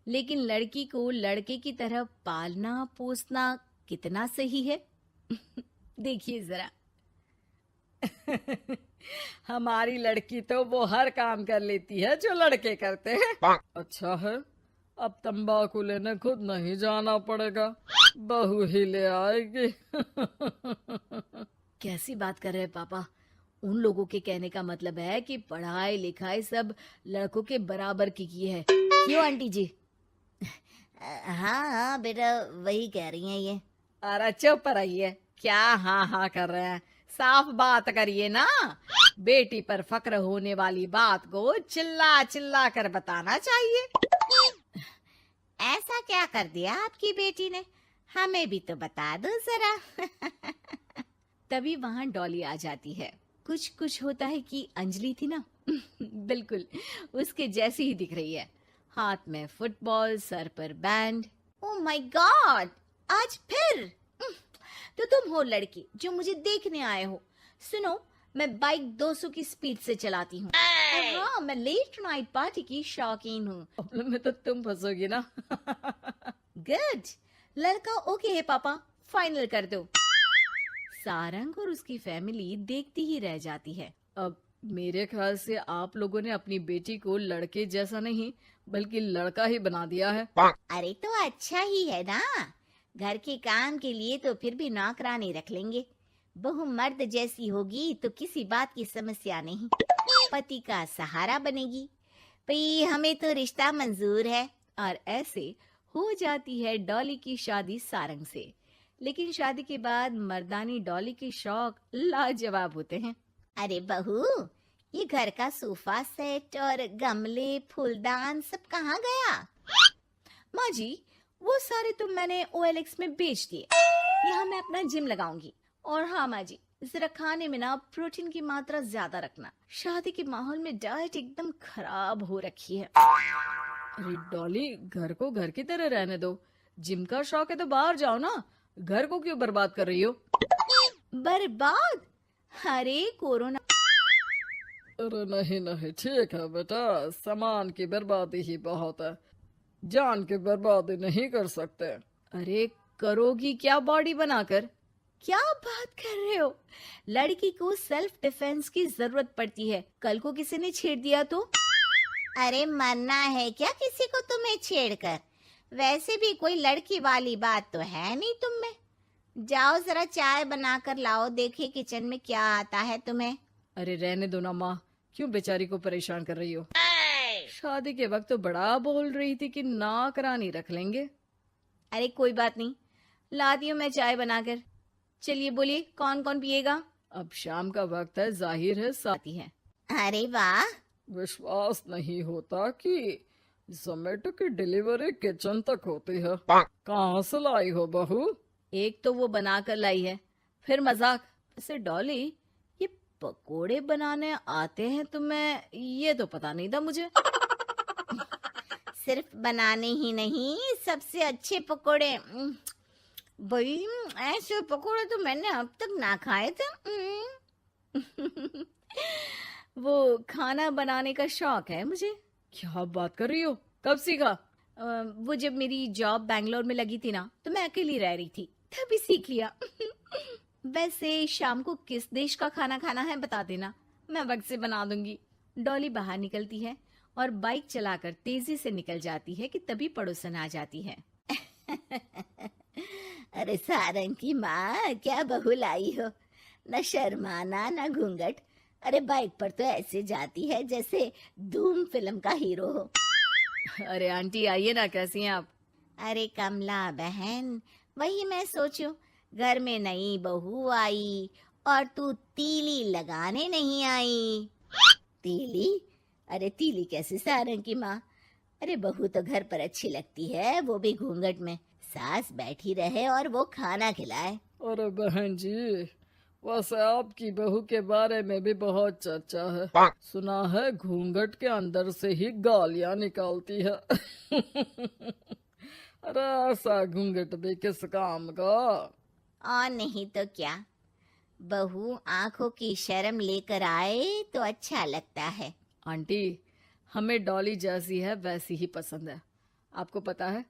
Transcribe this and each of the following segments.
लेकिन लड़की को लड़के की तरह पालना पोसना कितना सही है? देखिए जरा। हमारी लड़की तो वो हर काम कर लेती है जो लड़के करते हैं। अच्छा है, अब तंबाकू लेने खुद नहीं जाना पड़ेगा, बहू ही ले आएगी। कैसी बात कर रहे हैं पापा? उन लोगों के कहने का मतलब है कि पढ़ाई लिखाई सब लड़कों के बराबर की है। क्यों आंटी जी? हाँ हाँ बेटा, वही कह रही हैं ये। अरे चुप रहिए, क्या हाँ हाँ कर रहे हैं, साफ बात करिए ना। बेटी पर फक्र होने वाली बात को चिल्ला चिल्ला कर बताना चाहिए। ऐसा क्या कर दिया आपकी बेटी ने? हमें भी तो बता दो जरा। तभी वहां डॉली आ जाती है। कुछ कुछ होता है कि अंजलि थी ना, बिल्कुल उसके जैसी ही दिख रही है। हाथ में फुटबॉल, सर पर बैंड। ओह माय गॉड, आज फिर? तो तुम हो लड़की जो मुझे देखने आए हो। सुनो, मैं बाइक 200 की स्पीड से चलाती हूँ। और हाँ, मैं लेट नाइट पार्टी की शौकीन हूँ। प्रॉब्लम में तो तुम फंसोगी ना। गुड, लड़का ओके है पापा, फाइनल कर दो। सारंग और उसकी फैमिली देखती ही रह जाती है। अब मेरे ख्याल से आप लोगों ने अपनी बेटी को लड़के जैसा नहीं बल्कि लड़का ही बना दिया है। अरे तो अच्छा ही है ना, घर के काम के लिए तो फिर भी नौकरानी रख लेंगे। बहू मर्द जैसी होगी तो किसी बात की समस्या नहीं, पति का सहारा बनेगी। भाई हमें तो रिश्ता मंजूर है। और ऐसे हो जाती है डॉली की शादी सारंग से। लेकिन शादी के बाद मर्दानी डॉली के शौक लाजवाब होते हैं। अरे बहू, ये घर का सोफा सेट और गमले फूलदान सब कहाँ गया? माँ जी, वो सारे तो मैंने OLX में बेच दिए। यहाँ मैं अपना जिम लगाऊंगी। और हाँ माँ जी, जरा खाने में ना प्रोटीन की मात्रा ज्यादा रखना। शादी के माहौल में डाइट एकदम खराब हो रखी है। अरे डॉली, घर को घर की तरह रहने दो। जिम का शौक है तो बाहर जाओ ना, घर को क्यों बर्बाद कर रही हो? बर्बाद? अरे कोरोना। अरे नहीं नहीं, ठीक है बेटा, सामान की बर्बादी ही बहुत है, जान की बर्बादी नहीं कर सकते। अरे करोगी क्या बॉडी बनाकर? क्या बात कर रहे हो? लड़की को सेल्फ डिफेंस की जरूरत पड़ती है। कल को किसी ने छेड़ दिया तो? अरे मरना है क्या किसी को तुम्हें छेड़कर? वैसे भी कोई लड़की वाली बात तो है नहीं तुम में। जाओ जरा चाय बनाकर लाओ, देखे किचन में क्या आता है तुम्हें। अरे रहने दो ना माँ, क्यों बेचारी को परेशान कर रही हो? शादी के वक्त तो बड़ा बोल रही थी कि नौकरानी रख लेंगे। अरे कोई बात नहीं, लाती हूँ मैं चाय बनाकर। चलिए बोलिए, कौन कौन पिएगा? अब शाम का वक्त है, जाहिर है आती है। अरे वाह, विश्वास नहीं होता कि जोमेटो की डिलीवरी किचन तक होती है। कहाँ से लाई हो बहू? एक तो वो बना कर लाई है, फिर मजाक। वैसे डॉली, ये पकोड़े बनाने आते हैं तुम्हें? ये तो पता नहीं था मुझे। सिर्फ बनाने ही नहीं, सबसे अच्छे पकोड़े। भाई ऐसे पकोड़े तो मैंने अब तक ना खाए थे। वो खाना बनाने का शौक है मुझे। क्या बात कर रही हो, कब सीखा? वो जब मेरी जॉब बैंगलोर में लगी थी ना, तो मैं अकेली रह रही थी, तभी सीख लिया। वैसे शाम को किस देश का खाना खाना है बता देना, मैं वक्त से बना दूंगी। डॉली बाहर निकलती है और बाइक चलाकर तेजी से निकल जाती है कि तभी पड़ोसन आ जाती है। अरे सारंग की माँ, क्या बहू लाई हो, न शर्माना न घूंघट। अरे बाइक पर तो ऐसे जाती है जैसे धूम फिल्म का हीरो हो। अरे आंटी आइए ना, कैसी हैं आप? अरे कमला बहन, वही मैं सोचूं, घर में नई बहू आई और तू तीली लगाने नहीं आई। तीली? अरे तीली कैसे सारंग की माँ? अरे बहू तो घर पर अच्छी लगती है, वो भी घूंघट में। सास बैठी रहे और वो खाना खिलाए। अरे बहन जी, वैसे आपकी बहू के बारे में भी बहुत चर्चा है। सुना है घूंघट के अंदर से ही गालियां निकालती है। अरे ऐसा घूंघट भी किस काम का? और नहीं तो क्या, बहू आंखों की शर्म लेकर आए तो अच्छा लगता है। आंटी, हमें डॉली जैसी है वैसी ही पसंद है। आपको पता है,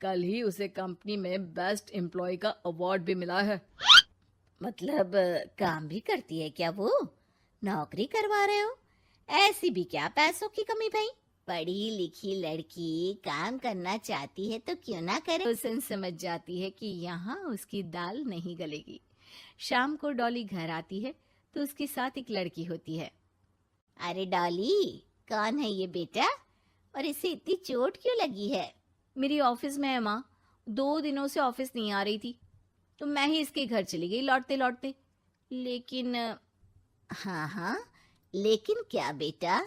कल ही उसे कंपनी में बेस्ट एम्प्लॉय का अवार्ड भी मिला है। मतलब काम भी करती है क्या वो? नौकरी करवा रहे हो? ऐसी भी क्या पैसों की कमी भाई? पढ़ी लिखी लड़की काम करना चाहती है तो क्यों ना करे। रोशन समझ जाती है कि यहाँ उसकी दाल नहीं गलेगी। शाम को डॉली घर आती है तो उसके साथ एक लड़की होती है। अरे डॉली, कौन है ये बेटा और इसे इतनी चोट क्यों लगी है? मेरी ऑफिस में है माँ, 2 दिनों से ऑफिस नहीं आ रही थी तो मैं ही इसके घर चली गई लौटते लौटते। लेकिन हाँ हाँ, लेकिन क्या बेटा?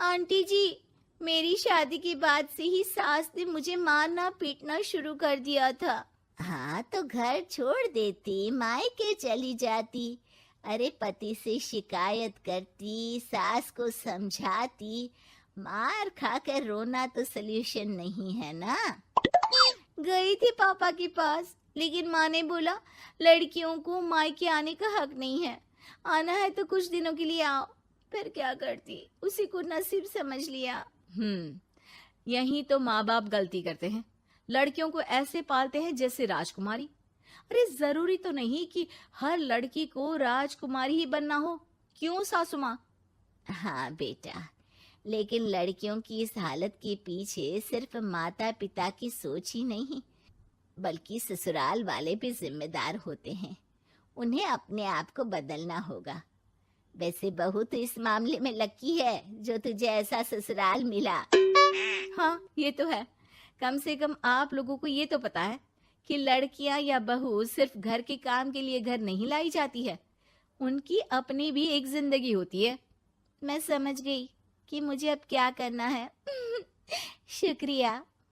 आंटी जी, मेरी शादी के बाद से ही सास ने मुझे मारना पीटना शुरू कर दिया था। हाँ तो घर छोड़ देती, मायके चली जाती। अरे पति से शिकायत करती, सास को समझाती। मार खाकर रोना तो सल्यूशन नहीं है ना। गई थी पापा के पास, लेकिन माँ ने बोला लड़कियों को मायके आने का हक नहीं है, आना है तो कुछ दिनों के लिए आओ। फिर क्या करती, उसी को नसीब समझ लिया। यही तो माँ बाप गलती करते हैं, लड़कियों को ऐसे पालते हैं जैसे राजकुमारी। अरे जरूरी तो नहीं कि हर लड़की को राजकुमारी ही बनना हो, क्यों सासू माँ? हाँ बेटा, लेकिन लड़कियों की इस हालत के पीछे सिर्फ माता पिता की सोच ही नहीं, बल्कि ससुराल वाले भी जिम्मेदार होते हैं। उन्हें अपने आप को बदलना होगा। वैसे बहू तो इस मामले में लकी है जो तुझे ऐसा ससुराल मिला। हाँ ये तो है, कम से कम आप लोगों को ये तो पता है कि लड़कियां या बहू सिर्फ घर के काम के लिए घर नहीं लाई जाती है, उनकी अपनी भी एक जिंदगी होती है। मैं समझ गई कि मुझे अब क्या करना है। शुक्रिया।